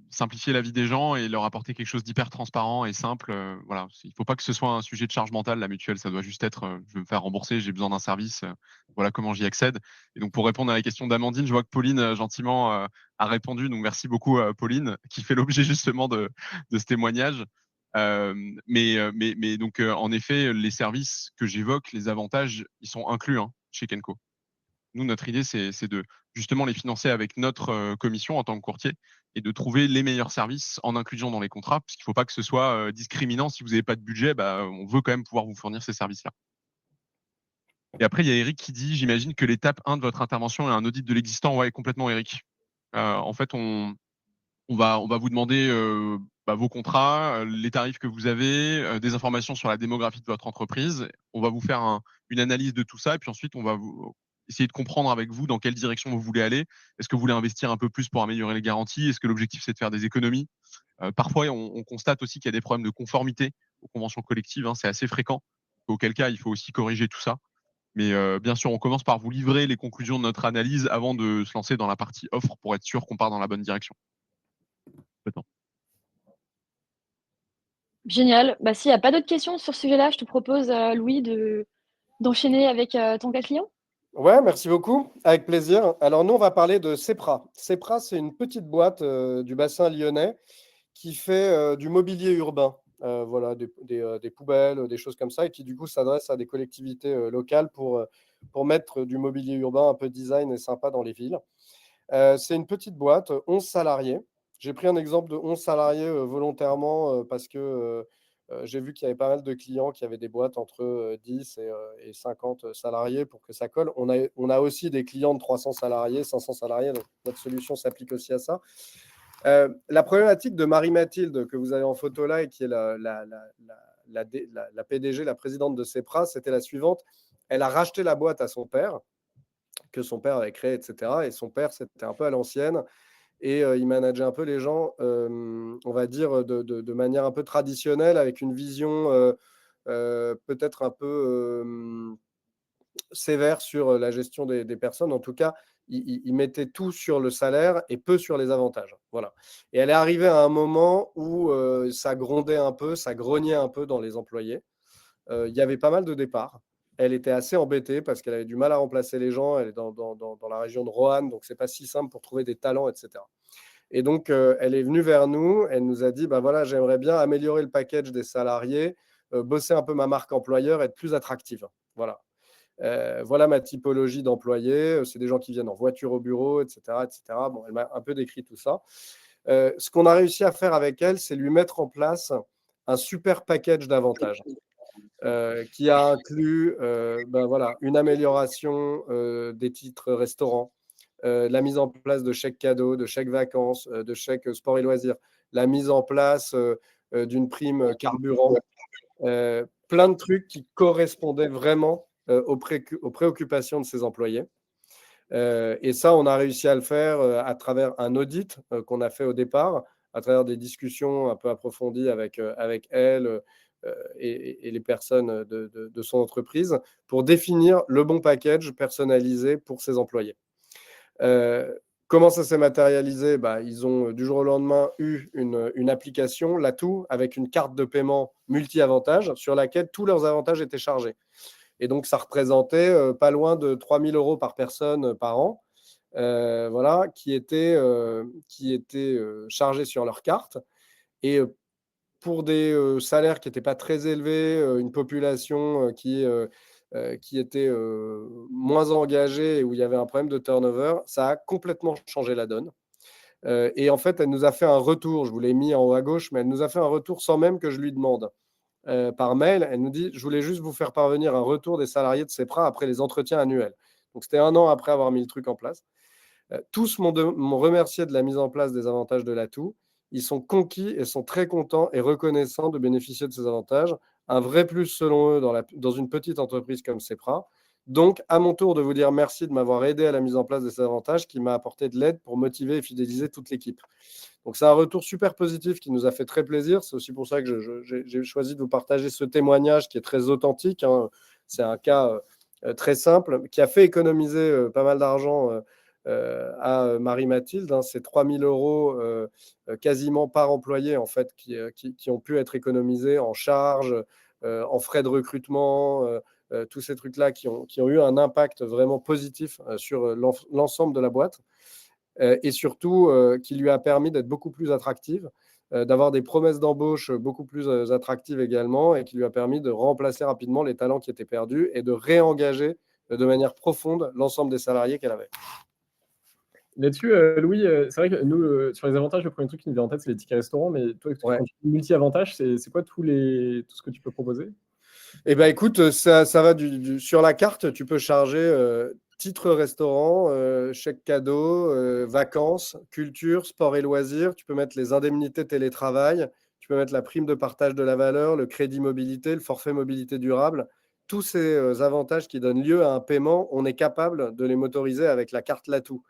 Simplifier la vie des gens et leur apporter quelque chose d'hyper transparent et simple. Voilà, il ne faut pas que ce soit un sujet de charge mentale, la mutuelle, ça doit juste être je veux me faire rembourser, j'ai besoin d'un service, voilà comment j'y accède. Et donc pour répondre à la question d'Amandine, je vois que Pauline gentiment a répondu, donc merci beaucoup Pauline, qui fait l'objet justement de ce témoignage. Mais donc en effet, les services que j'évoque, les avantages, ils sont inclus chez Kenco. Nous, notre idée, c'est de justement les financer avec notre commission en tant que courtier et de trouver les meilleurs services en inclusion dans les contrats, parce qu'il ne faut pas que ce soit discriminant. Si vous n'avez pas de budget, on veut quand même pouvoir vous fournir ces services-là. Et après, il y a Eric qui dit, j'imagine que l'étape 1 de votre intervention est un audit de l'existant. Ouais, complètement, Eric. En fait, on va vous demander vos contrats, les tarifs que vous avez, des informations sur la démographie de votre entreprise. On va vous faire une analyse de tout ça et puis ensuite, on va essayer de comprendre avec vous dans quelle direction vous voulez aller. Est-ce que vous voulez investir un peu plus pour améliorer les garanties? Est-ce que l'objectif, c'est de faire des économies? Parfois, on constate aussi qu'il y a des problèmes de conformité aux conventions collectives. C'est assez fréquent. Auquel cas, il faut aussi corriger tout ça. Mais bien sûr, on commence par vous livrer les conclusions de notre analyse avant de se lancer dans la partie offre pour être sûr qu'on part dans la bonne direction. Génial. S'il n'y a pas d'autres questions sur ce sujet-là, je te propose, Louis, d'enchaîner avec ton cas client. Ouais, merci beaucoup. Avec plaisir. Alors, nous, on va parler de Cepra. Cepra, c'est une petite boîte du bassin lyonnais qui fait du mobilier urbain. Voilà, des poubelles, des choses comme ça, et qui, du coup, s'adresse à des collectivités locales pour mettre du mobilier urbain un peu design et sympa dans les villes. C'est une petite boîte, 11 salariés. J'ai pris un exemple de 11 salariés volontairement parce que j'ai vu qu'il y avait pas mal de clients qui avaient des boîtes entre 10 et 50 salariés pour que ça colle. On a aussi des clients de 300 salariés, 500 salariés, donc notre solution s'applique aussi à ça. La problématique de Marie-Mathilde que vous avez en photo là et qui est la PDG, la présidente de Cepra, c'était la suivante. Elle a racheté la boîte à son père, que son père avait créé, etc. Et son père, c'était un peu à l'ancienne. Et il manageait un peu les gens, on va dire, de manière un peu traditionnelle, avec une vision peut-être un peu sévère sur la gestion des personnes. En tout cas, il mettait tout sur le salaire et peu sur les avantages. Voilà. Et elle est arrivée à un moment où ça grondait un peu, ça grognait un peu dans les employés. Il y avait pas mal de départs. Elle était assez embêtée parce qu'elle avait du mal à remplacer les gens. Elle est dans la région de Roanne, donc c'est pas si simple pour trouver des talents, etc. Et donc, elle est venue vers nous, elle nous a dit, bah voilà, j'aimerais bien améliorer le package des salariés, bosser un peu ma marque employeur, être plus attractive. Voilà. Voilà ma typologie d'employés. C'est des gens qui viennent en voiture au bureau, etc., etc. Bon, elle m'a un peu décrit tout ça. Ce qu'on a réussi à faire avec elle, c'est lui mettre en place un super package d'avantages qui a inclus voilà, une amélioration des titres restaurants, la mise en place de chèques cadeaux, de chèques vacances, de chèques sport et loisirs, la mise en place d'une prime carburant, plein de trucs qui correspondaient vraiment aux préoccupations de ses employés. Et ça, on a réussi à le faire à travers un audit qu'on a fait au départ, à travers des discussions un peu approfondies avec elle et les personnes de son entreprise pour définir le bon package personnalisé pour ses employés. Comment ça s'est matérialisé? Ils ont du jour au lendemain eu une application, Latou, avec une carte de paiement multi-avantages sur laquelle tous leurs avantages étaient chargés. Et donc, ça représentait pas loin de 3 000 € par personne par an, voilà, qui étaient chargés sur leur carte. Et pour des salaires qui n'étaient pas très élevés, une population qui était moins engagée et où il y avait un problème de turnover, ça a complètement changé la donne. Et en fait, elle nous a fait un retour. Je vous l'ai mis en haut à gauche, mais elle nous a fait un retour sans même que je lui demande. Par mail, elle nous dit: je voulais juste vous faire parvenir un retour des salariés de CEPRA après les entretiens annuels. Donc, c'était 1 an après avoir mis le truc en place. Tous m'ont remercié de la mise en place des avantages de l'atout. Ils sont conquis et sont très contents et reconnaissants de bénéficier de ces avantages. Un vrai plus selon eux dans une petite entreprise comme CEPRA. Donc, à mon tour de vous dire merci de m'avoir aidé à la mise en place de ces avantages qui m'a apporté de l'aide pour motiver et fidéliser toute l'équipe. Donc, c'est un retour super positif qui nous a fait très plaisir. C'est aussi pour ça que j'ai choisi de vous partager ce témoignage qui est très authentique, hein. C'est un cas très simple qui a fait économiser pas mal d'argent à Marie-Mathilde. Hein. C'est 3 000 € quasiment par employé en fait, qui ont pu être économisés en charges, en frais de recrutement, tous ces trucs-là qui ont eu un impact vraiment positif sur l'ensemble de la boîte. Et surtout qui lui a permis d'être beaucoup plus attractive, d'avoir des promesses d'embauche beaucoup plus attractives également, et qui lui a permis de remplacer rapidement les talents qui étaient perdus et de réengager de manière profonde l'ensemble des salariés qu'elle avait. Là-dessus, Louis, c'est vrai que nous, sur les avantages, le premier truc qui nous vient en tête, c'est les tickets restaurants. Mais toi, Ouais. quand tu dis multi-avantages, c'est quoi tout ce que tu peux proposer? Eh ben, écoute, ça va sur la carte, tu peux charger titre restaurant, chèque cadeau, vacances, culture, sport et loisirs. Tu peux mettre les indemnités télétravail. Tu peux mettre la prime de partage de la valeur, le crédit mobilité, le forfait mobilité durable. Tous ces avantages qui donnent lieu à un paiement, on est capable de les motoriser avec la carte Latou.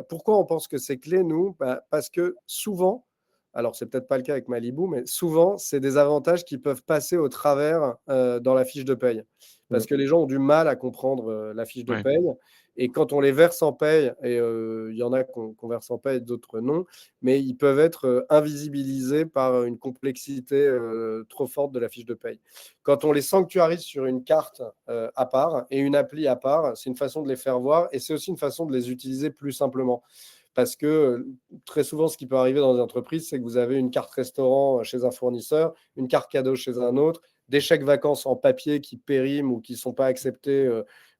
Pourquoi on pense que c'est clé, nous? Parce que souvent, alors c'est peut-être pas le cas avec Malibu, mais souvent, c'est des avantages qui peuvent passer au travers dans la fiche de paye. Parce que les gens ont du mal à comprendre la fiche de Ouais. paye. Et quand on les verse en paye, et il y en a qu'on verse en paye, d'autres non, mais ils peuvent être invisibilisés par une complexité trop forte de la fiche de paye. Quand on les sanctuarise sur une carte à part et une appli à part, c'est une façon de les faire voir, et c'est aussi une façon de les utiliser plus simplement. Parce que très souvent, ce qui peut arriver dans les entreprises, c'est que vous avez une carte restaurant chez un fournisseur, une carte cadeau chez un autre, des chèques vacances en papier qui périment ou qui ne sont pas acceptés,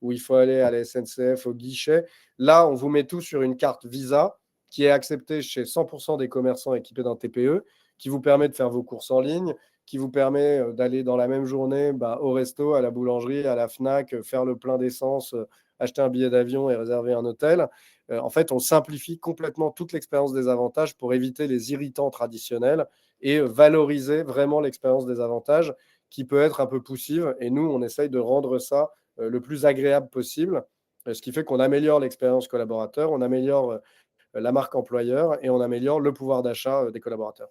où il faut aller à la SNCF, au guichet. Là, on vous met tout sur une carte Visa qui est acceptée chez 100% des commerçants équipés d'un TPE, qui vous permet de faire vos courses en ligne, qui vous permet d'aller dans la même journée au resto, à la boulangerie, à la FNAC, faire le plein d'essence, acheter un billet d'avion et réserver un hôtel. En fait, on simplifie complètement toute l'expérience des avantages pour éviter les irritants traditionnels et valoriser vraiment l'expérience des avantages qui peut être un peu poussive. Et nous, on essaye de rendre ça le plus agréable possible, ce qui fait qu'on améliore l'expérience collaborateur, on améliore la marque employeur et on améliore le pouvoir d'achat des collaborateurs.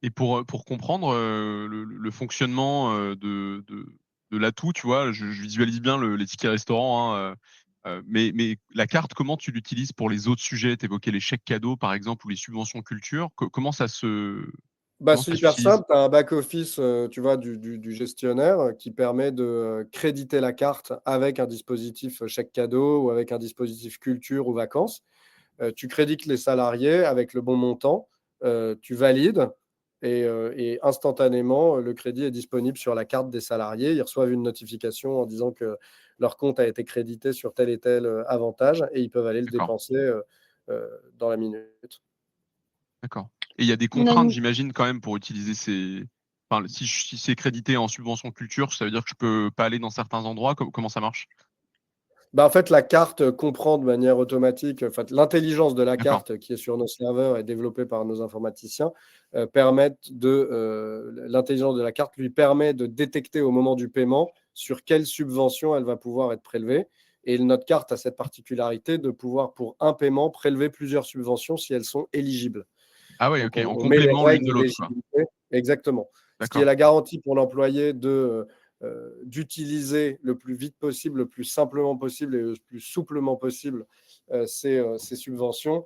Et pour comprendre le fonctionnement de l'atout, tu vois, je visualise bien les tickets restaurants, hein, mais la carte, comment tu l'utilises pour les autres sujets? Tu évoquais les chèques cadeaux, par exemple, ou les subventions culture. Comment ça comment C'est ça hyper s'utilise? simple. Tu as un back-office tu vois, du gestionnaire qui permet de créditer la carte avec un dispositif chèque cadeau ou avec un dispositif culture ou vacances. tu crédites les salariés avec le bon montant, tu valides et instantanément, le crédit est disponible sur la carte des salariés. Ils reçoivent une notification en disant que leur compte a été crédité sur tel et tel avantage et ils peuvent aller le dépenser dans la minute. D'accord. Et il y a des contraintes, j'imagine, quand même, pour utiliser ces. Enfin, si c'est crédité en subvention culture, ça veut dire que je peux pas aller dans certains endroits. Comment ça marche? En fait, la carte comprend de manière automatique, l'intelligence de la D'accord. carte qui est sur nos serveurs et développée par nos informaticiens, l'intelligence de la carte lui permet de détecter au moment du paiement sur quelle subvention elle va pouvoir être prélevée. Et notre carte a cette particularité de pouvoir, pour un paiement, prélever plusieurs subventions si elles sont éligibles. Ah ouais, Donc, ok, en on met les complément l'une de règles l'autre, quoi. d'éligibilité. Exactement. Ce qui est D'accord. la garantie pour l'employé d'utiliser le plus vite possible, le plus simplement possible et le plus souplement possible ces subventions,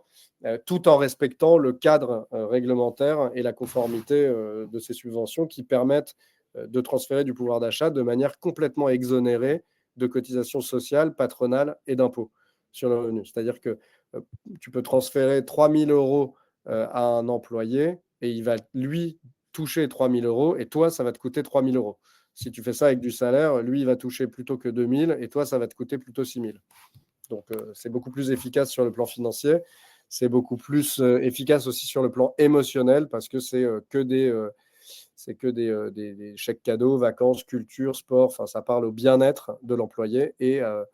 tout en respectant le cadre réglementaire et la conformité de ces subventions qui permettent de transférer du pouvoir d'achat de manière complètement exonérée de cotisations sociales, patronales et d'impôts sur le revenu. C'est-à-dire que tu peux transférer 3 000 € à un employé et il va, lui, toucher 3 000 € et toi, ça va te coûter 3 000 €. Si tu fais ça avec du salaire, lui, il va toucher plutôt que 2 000 et toi, ça va te coûter plutôt 6 000. Donc, c'est beaucoup plus efficace sur le plan financier. C'est beaucoup plus efficace aussi sur le plan émotionnel parce que c'est que des chèques cadeaux, vacances, culture, sport. Enfin, ça parle au bien-être de l'employé et à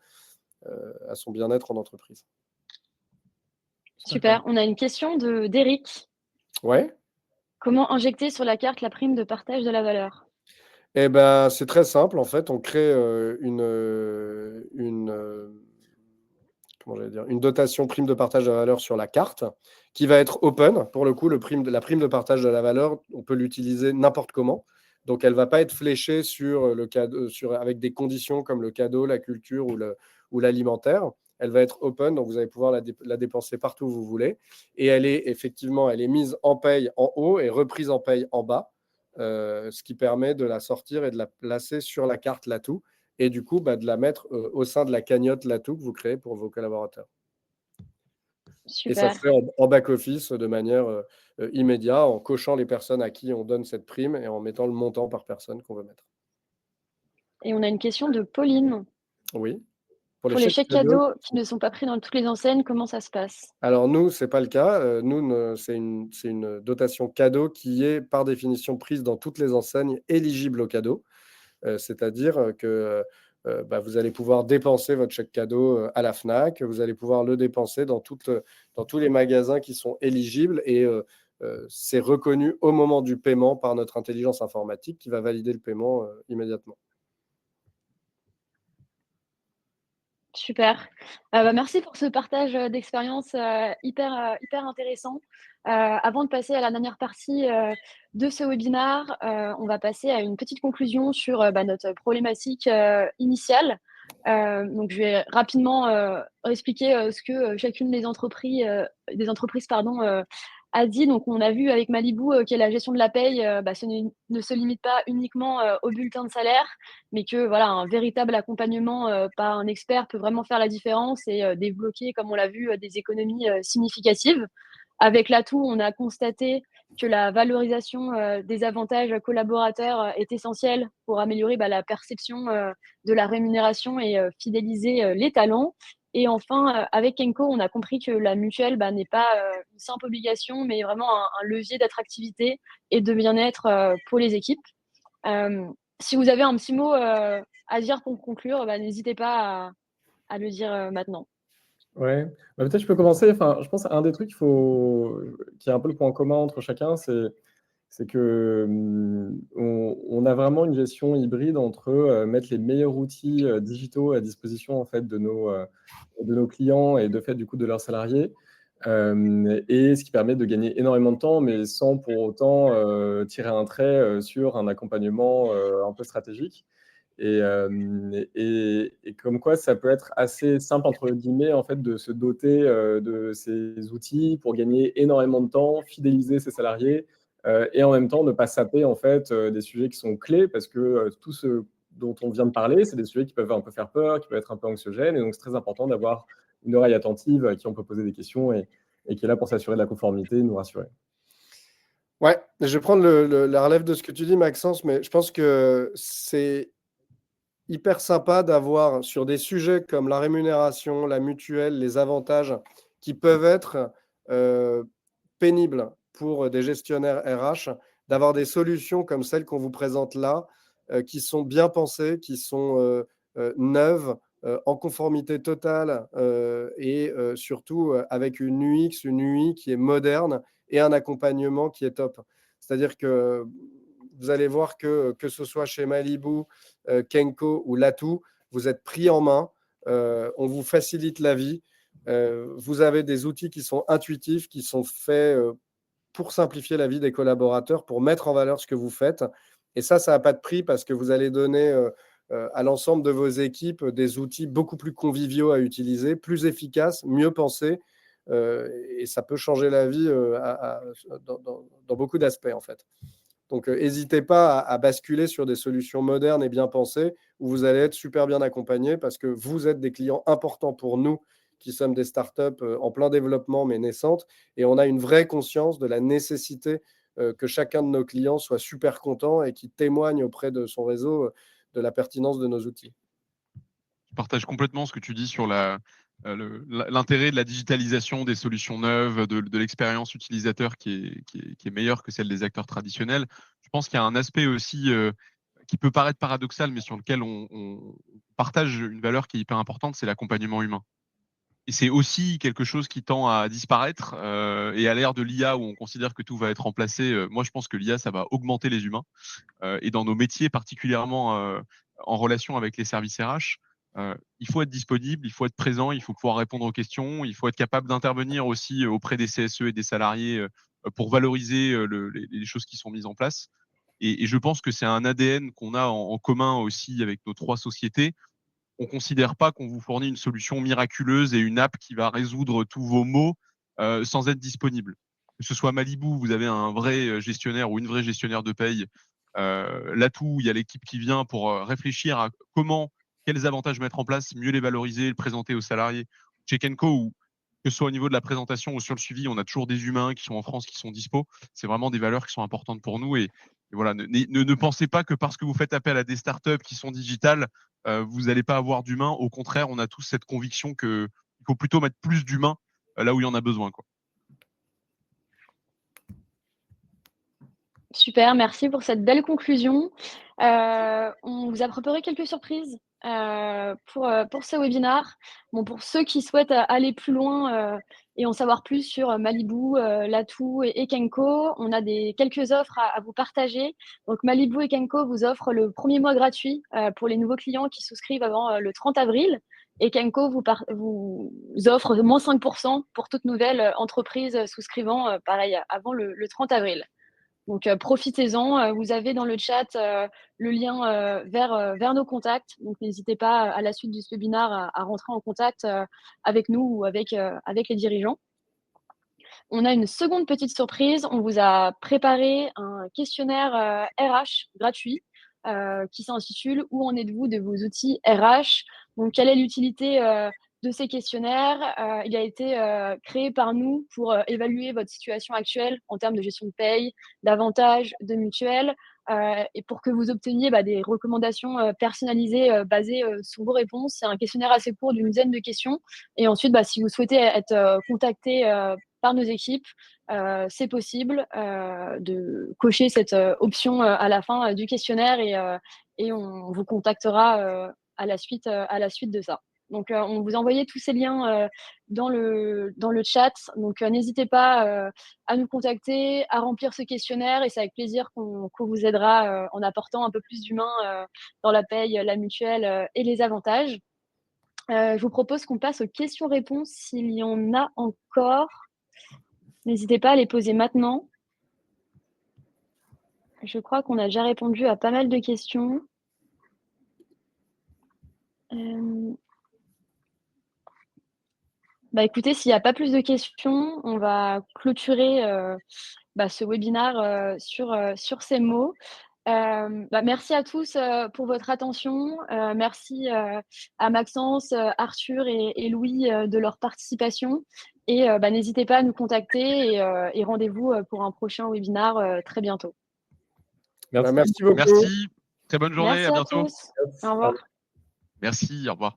son bien-être en entreprise. Super. On a une question d'Eric. Ouais. Comment injecter sur la carte la prime de partage de la valeur? C'est très simple. En fait, on crée une dotation prime de partage de la valeur sur la carte qui va être open. Pour le coup, la prime de partage de la valeur, on peut l'utiliser n'importe comment. Donc, elle ne va pas être fléchée sur le cadeau, avec des conditions comme le cadeau, la culture ou l'alimentaire. Elle va être open, donc vous allez pouvoir la dépenser partout où vous voulez. Et elle est mise en paye en haut et reprise en paye en bas, ce qui permet de la sortir et de la placer sur la carte Latou et du coup de la mettre au sein de la cagnotte Latou que vous créez pour vos collaborateurs. Et ça se Super. fait en back-office de manière immédiate, en cochant les personnes à qui on donne cette prime et en mettant le montant par personne qu'on veut mettre. Et on a une question de Pauline. Oui. Pour les chèques cadeaux qui ne sont pas pris dans toutes les enseignes, comment ça se passe? Alors nous, ce n'est pas le cas. Nous, c'est une dotation cadeau qui est par définition prise dans toutes les enseignes éligibles au cadeau. C'est-à-dire que vous allez pouvoir dépenser votre chèque cadeau à la FNAC, vous allez pouvoir le dépenser dans tous les magasins qui sont éligibles et c'est reconnu au moment du paiement par notre intelligence informatique qui va valider le paiement immédiatement. Super. Merci pour ce partage d'expérience hyper intéressant. Avant de passer à la dernière partie de ce webinaire, on va passer à une petite conclusion sur notre problématique initiale. Donc, je vais rapidement expliquer ce que chacune des entreprises a dit. Donc, on a vu avec Malibu que la gestion de la paye ne se limite pas uniquement au bulletin de salaire, mais que voilà, un véritable accompagnement par un expert peut vraiment faire la différence et débloquer, comme on l'a vu, des économies significatives. Avec l'atout, on a constaté que la valorisation des avantages collaborateurs est essentielle pour améliorer la perception de la rémunération et fidéliser les talents. Et enfin, avec Kenko, on a compris que la mutuelle n'est pas une simple obligation, mais vraiment un levier d'attractivité et de bien-être pour les équipes. Si vous avez un petit mot à dire pour conclure, n'hésitez pas à le dire maintenant. Ouais, peut-être je peux commencer. Enfin, je pense qu'un des trucs qui est un peu le point commun entre chacun, c'est que on a vraiment une gestion hybride entre mettre les meilleurs outils digitaux à disposition en fait de nos clients et de fait du coup de leurs salariés, et ce qui permet de gagner énormément de temps, mais sans pour autant tirer un trait sur un accompagnement un peu stratégique. Et comme quoi, ça peut être assez simple, entre guillemets, en fait, de se doter de ces outils pour gagner énormément de temps, fidéliser ses salariés, et en même temps ne pas saper en fait, des sujets qui sont clés parce que tout ce dont on vient de parler, c'est des sujets qui peuvent un peu faire peur, qui peuvent être un peu anxiogènes. Et donc, c'est très important d'avoir une oreille attentive, à qui on peut poser des questions et qui est là pour s'assurer de la conformité et nous rassurer. Ouais, je vais prendre la relève de ce que tu dis, Maxence, mais je pense que c'est hyper sympa d'avoir sur des sujets comme la rémunération, la mutuelle, les avantages qui peuvent être pénibles pour des gestionnaires RH, d'avoir des solutions comme celles qu'on vous présente là, qui sont bien pensées, qui sont neuves, en conformité totale et surtout avec une UX, une UI qui est moderne et un accompagnement qui est top. C'est-à-dire que vous allez voir que ce soit chez Malibu, Kenko ou Latou, vous êtes pris en main, on vous facilite la vie, vous avez des outils qui sont intuitifs, qui sont faits pour simplifier la vie des collaborateurs, pour mettre en valeur ce que vous faites. Et ça n'a pas de prix parce que vous allez donner à l'ensemble de vos équipes des outils beaucoup plus conviviaux à utiliser, plus efficaces, mieux pensés. Et ça peut changer la vie dans beaucoup d'aspects, en fait. Donc, n'hésitez pas à basculer sur des solutions modernes et bien pensées où vous allez être super bien accompagné parce que vous êtes des clients importants pour nous qui sommes des startups en plein développement mais naissantes. Et on a une vraie conscience de la nécessité que chacun de nos clients soit super content et qui témoigne auprès de son réseau de la pertinence de nos outils. Je partage complètement ce que tu dis sur l'intérêt de la digitalisation des solutions neuves, de l'expérience utilisateur qui est meilleure que celle des acteurs traditionnels. Je pense qu'il y a un aspect aussi qui peut paraître paradoxal, mais sur lequel on partage une valeur qui est hyper importante, c'est l'accompagnement humain. Et c'est aussi quelque chose qui tend à disparaître. Et à l'ère de l'IA où on considère que tout va être remplacé, moi je pense que l'IA, ça va augmenter les humains. Et dans nos métiers, particulièrement en relation avec les services RH, il faut être disponible, il faut être présent, il faut pouvoir répondre aux questions, il faut être capable d'intervenir aussi auprès des CSE et des salariés pour valoriser les choses qui sont mises en place. Et je pense que c'est un ADN qu'on a en commun aussi avec nos 3 sociétés. On ne considère pas qu'on vous fournit une solution miraculeuse et une app qui va résoudre tous vos maux sans être disponible. Que ce soit Malibu, vous avez un vrai gestionnaire ou une vraie gestionnaire de paye. Latou, il y a l'équipe qui vient pour réfléchir à quels avantages mettre en place, mieux les valoriser, le présenter aux salariés. Chez Kenko, où, que ce soit au niveau de la présentation ou sur le suivi, on a toujours des humains qui sont en France, qui sont dispo. C'est vraiment des valeurs qui sont importantes pour nous. Et voilà, ne pensez pas que parce que vous faites appel à des startups qui sont digitales, vous n'allez pas avoir d'humain. Au contraire, on a tous cette conviction qu'il faut plutôt mettre plus d'humains là où il y en a besoin, quoi. Super, merci pour cette belle conclusion. On vous a préparé quelques surprises pour ce webinaire. Bon, pour ceux qui souhaitent aller plus loin et en savoir plus sur Malibu, Latou et Kenko, on a quelques offres à vous partager. Donc Malibu et Kenko vous offrent le premier mois gratuit pour les nouveaux clients qui souscrivent avant le 30 avril. Et Kenko vous offre moins 5% pour toute nouvelle entreprise souscrivant, pareil, avant le 30 avril. Donc, profitez-en. Vous avez dans le chat le lien vers nos contacts. Donc, n'hésitez pas à la suite de ce webinaire à rentrer en contact avec nous ou avec les dirigeants. On a une seconde petite surprise. On vous a préparé un questionnaire RH gratuit qui s'intitule « Où en êtes-vous de vos outils RH ?» Donc, quelle est l'utilité de ces questionnaires? Il a été créé par nous pour évaluer votre situation actuelle en termes de gestion de paye, d'avantages, de mutuelles, et pour que vous obteniez des recommandations personnalisées basées sur vos réponses. C'est un questionnaire assez court d'une dizaine de questions. Et ensuite, si vous souhaitez être contacté par nos équipes, c'est possible de cocher cette option à la fin du questionnaire et on vous contactera à la suite de ça. Donc, on vous a envoyé tous ces liens dans le chat. Donc, n'hésitez pas à nous contacter, à remplir ce questionnaire et c'est avec plaisir qu'on vous aidera en apportant un peu plus d'humain dans la paye, la mutuelle et les avantages. Je vous propose qu'on passe aux questions-réponses s'il y en a encore. N'hésitez pas à les poser maintenant. Je crois qu'on a déjà répondu à pas mal de questions. Écoutez, s'il n'y a pas plus de questions, on va clôturer ce webinaire sur ces mots. Merci à tous pour votre attention. Merci à Maxence, Arthur et Louis de leur participation. Et n'hésitez pas à nous contacter et rendez-vous pour un prochain webinaire très bientôt. Merci beaucoup. Merci. Très bonne journée. Merci À à bientôt. tous. Au revoir. Merci. Au revoir.